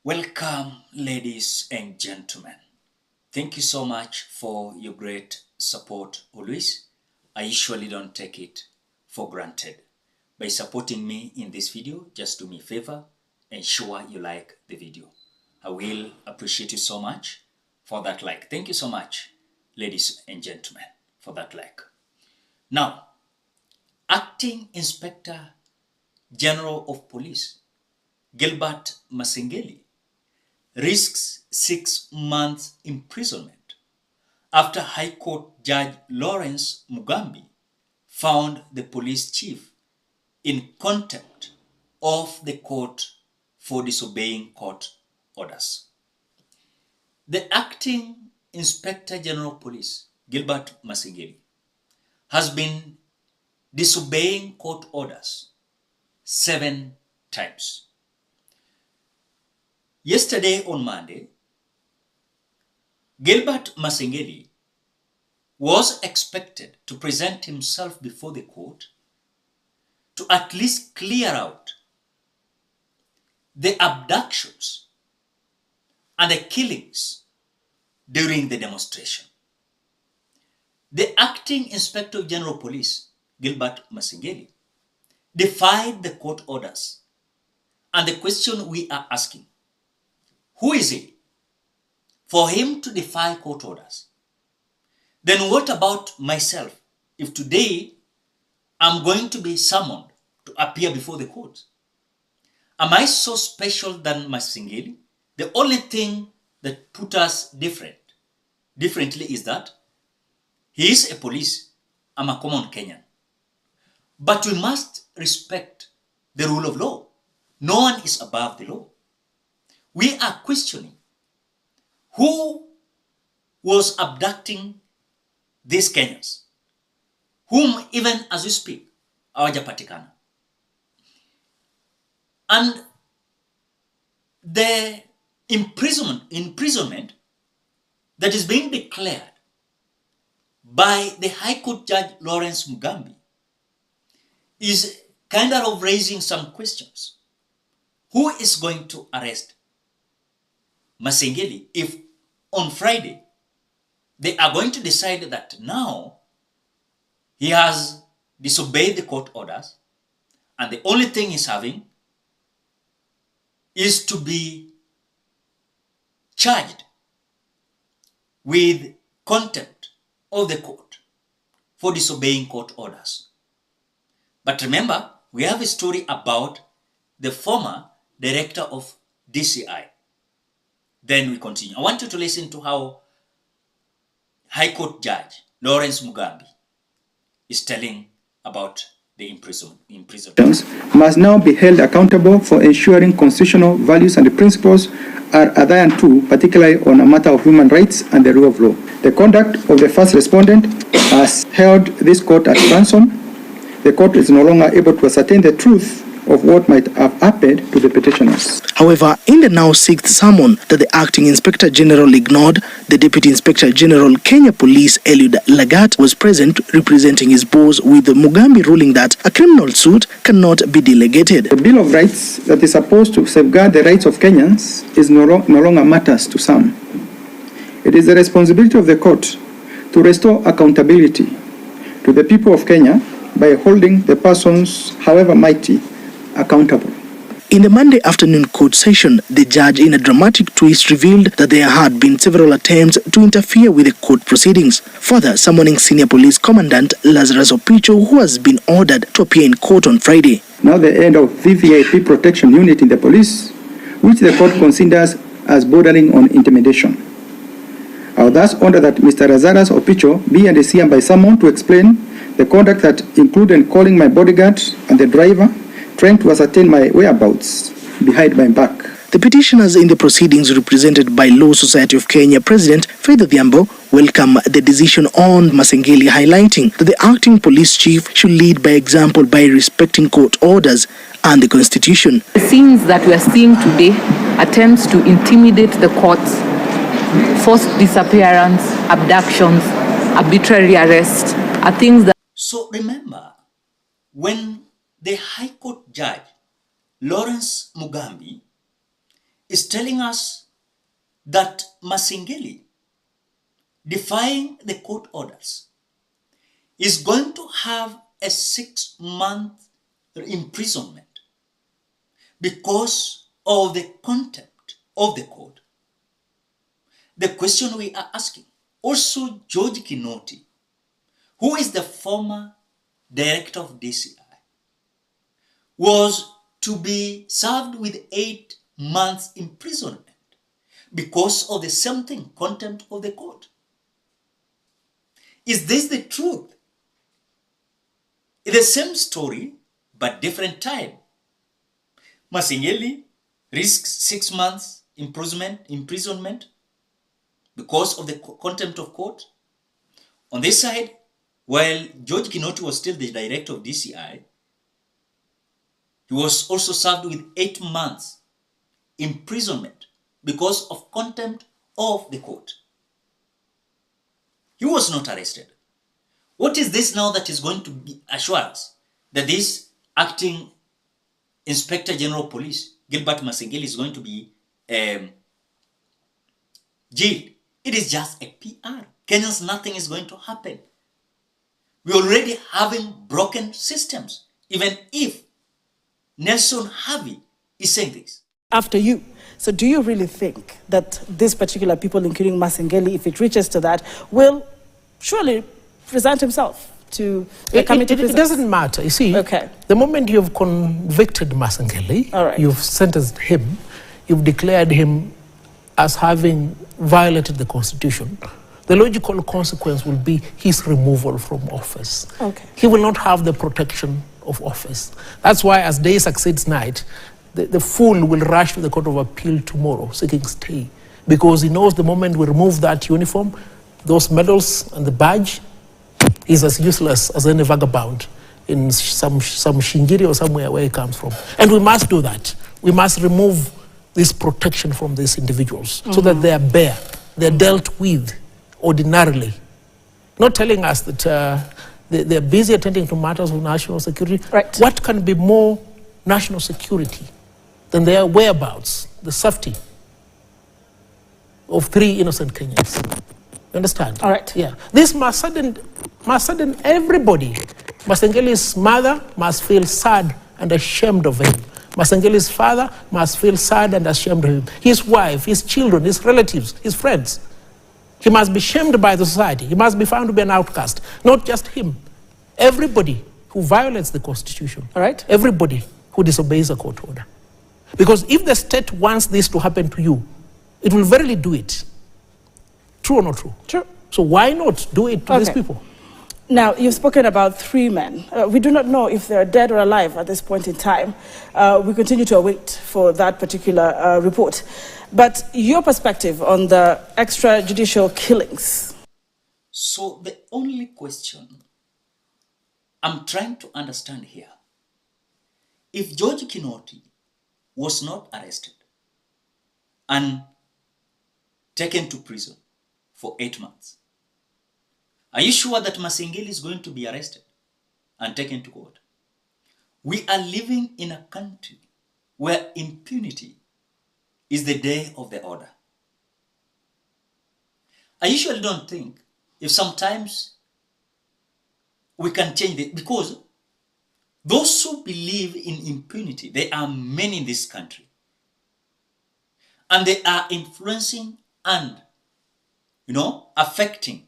Welcome, ladies and gentlemen. Thank you so much for your great support always. I usually don't take it for granted. By supporting me in this video, just do me a favor, ensure you like the video. I will appreciate you so much for that like. Thank you so much, ladies and gentlemen, for that like. Now, Acting Inspector General of Police, Masengeli, risks 6 months imprisonment after High Court Judge Lawrence Mugambi found the police chief in contempt of the court for disobeying court orders. The Acting Inspector General of Police, Masengeli, has been disobeying court orders 7 times. Yesterday on Monday, Masengeli was expected to present himself before the court to at least clear out the abductions and the killings during the demonstration. The Acting Inspector General of Police, Masengeli, defied the court orders, and the question we are asking, who is he for him to defy court orders? Then what about myself if today I'm going to be summoned to appear before the court? Am I so special than Masengeli? The only thing that put us differently is that he is a police, I'm a common Kenyan. But we must respect the rule of law. No one is above the law. We are questioning who was abducting these Kenyans, whom even as we speak, hawajapatikana. And the imprisonment that is being declared by the High Court Judge Lawrence Mugambi is kind of raising some questions. Who is going to arrest Masengeli if on Friday they are going to decide that now he has disobeyed the court orders and the only thing he's having is to be charged with contempt of the court for disobeying court orders? But remember, we have a story about the former director of DCI. Then we continue. I want you to listen to how High Court Judge Lawrence Mugambi is telling about the imprisonment. Must now be held accountable for ensuring constitutional values and principles are adherent to, particularly on a matter of human rights and the rule of law. The conduct of the first respondent has held this court at ransom. The court is no longer able to ascertain the truth of what might have happened to the petitioners. However, in the now 6th summon that the Acting Inspector General ignored, the Deputy Inspector General Kenya Police Eliud Lagat was present representing his boss, with Mugambi ruling that a criminal suit cannot be delegated. The Bill of Rights that is supposed to safeguard the rights of Kenyans is no longer matters to some. It is the responsibility of the court to restore accountability to the people of Kenya by holding the persons, however mighty, accountable. In the Monday afternoon court session, the judge, in a dramatic twist, revealed that there had been several attempts to interfere with the court proceedings, further summoning Senior Police Commandant Lazarus Opicho, who has been ordered to appear in court on Friday. Now the end of VVIP protection unit in the police, which the court considers as bordering on intimidation. I would thus order that Mr. Lazarus Opicho be and is by someone to explain the conduct that included calling my bodyguard and the driver, trying to ascertain my whereabouts behind my back. The petitioners in the proceedings, represented by Law Society of Kenya President Faith Odhiambo, welcome the decision on Masengeli, highlighting that the acting police chief should lead by example by respecting court orders and the Constitution. The scenes that we are seeing today, attempts to intimidate the courts, forced disappearance, abductions, arbitrary arrest, are things that... So remember, when the High Court Judge Lawrence Mugambi is telling us that Masengeli, defying the court orders, is going to have a 6-month imprisonment because of the contempt of the court. The question we are asking, also George Kinoti, who is the former director of DCI, was to be served with 8 months imprisonment because of the same thing, contempt of the court. Is this the truth? It's the same story, but different time. Masengeli risks 6 months imprisonment because of the contempt of court. On this side, while George Kinoti was still the director of DCI, he was also served with 8 months imprisonment because of contempt of the court. He was not arrested. What is this now that is going to assure us that this acting Inspector General of Police, Gilbert Masengeli, is going to be jailed? It is just a PR. Kenyans, nothing is going to happen. We're already having broken systems, even if Nelson Harvey is saying this. After you. So do you really think that these particular people, including Masengeli, if it reaches to that, will surely present himself to the committee? It doesn't matter. You see, the moment you've convicted Masengeli, you've sentenced him, you've declared him as having violated the Constitution, the logical consequence will be his removal from office. He will not have the protection of office. That's why, as day succeeds night, the fool will rush to the Court of Appeal tomorrow seeking stay, because he knows the moment we remove that uniform, those medals and the badge, is as useless as any vagabond in some Shingiri or somewhere where he comes from. And we must do that. We must remove this protection from these individuals so that they are bare, they're dealt with ordinarily. Not telling us that they're busy attending to matters of national security. What can be more national security than their whereabouts, the safety of 3 innocent Kenyans? You understand? Yeah. This must sadden everybody. Masengeli's mother must feel sad and ashamed of him. Masengeli's father must feel sad and ashamed of him. His wife, his children, his relatives, his friends. He must be shamed by the society. He must be found to be an outcast. Not just him. Everybody who violates the Constitution. Everybody who disobeys a court order. Because if the state wants this to happen to you, it will verily do it. True or not true? True. So why not do it to these people? Now, you've spoken about 3 men. We do not know if they're dead or alive at this point in time. We continue to await for that particular report. But your perspective on the extrajudicial killings? So the only question I'm trying to understand here, if George Kinoti was not arrested and taken to prison for 8 months, are you sure that Masengeli is going to be arrested and taken to court? We are living in a country where impunity is the day of the order. I usually don't think if sometimes we can change it, because those who believe in impunity, there are many in this country. And they are influencing and, affecting.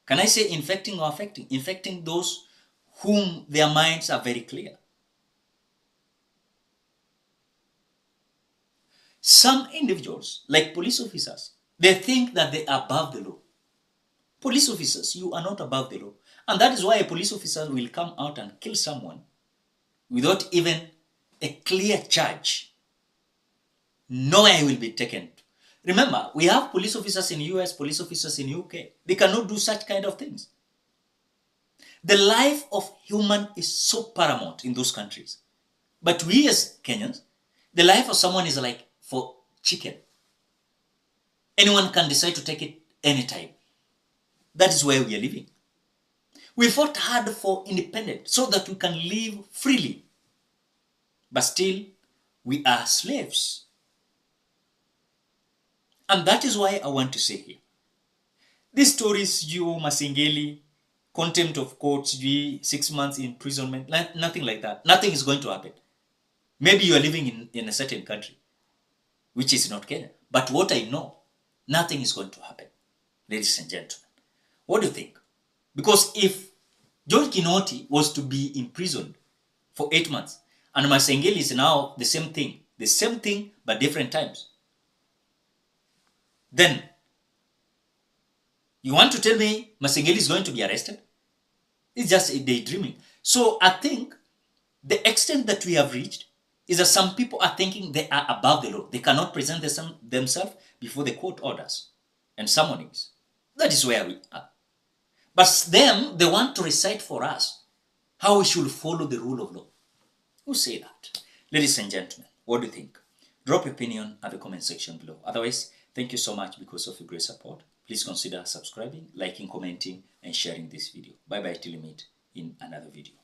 Can I say infecting or affecting? Infecting those whom their minds are very clear. Some individuals, like police officers, they think that they are above the law. Police officers, you are not above the law. And that is why a police officer will come out and kill someone without even a clear charge. Nowhere will be taken. Remember, we have police officers in US, police officers in UK. They cannot do such kind of things. The life of human is so paramount in those countries. But we as Kenyans, the life of someone is like for chicken. Anyone can decide to take it anytime. That is where we are living. We fought hard for independence so that we can live freely. But still, we are slaves And that is why I want to say here, these stories, you Masengeli, contempt of courts, 6 months imprisonment, nothing like that. Nothing is going to happen. Maybe you are living in a certain country, which is not Kenya. But what I know, nothing is going to happen, ladies and gentlemen. What do you think? Because if George Kinoti was to be imprisoned for 8 months, and Masengeli is now the same thing, but different times, then you want to tell me Masengeli is going to be arrested? It's just a daydreaming. So I think the extent that we have reached is that some people are thinking they are above the law. They cannot present themselves before the court orders and summonings. That is where we are. But them, they want to recite for us how we should follow the rule of law. Who say that? Ladies and gentlemen, what do you think? Drop your opinion at the comment section below. Otherwise, thank you so much because of your great support. Please consider subscribing, liking, commenting, and sharing this video. Bye-bye till we meet in another video.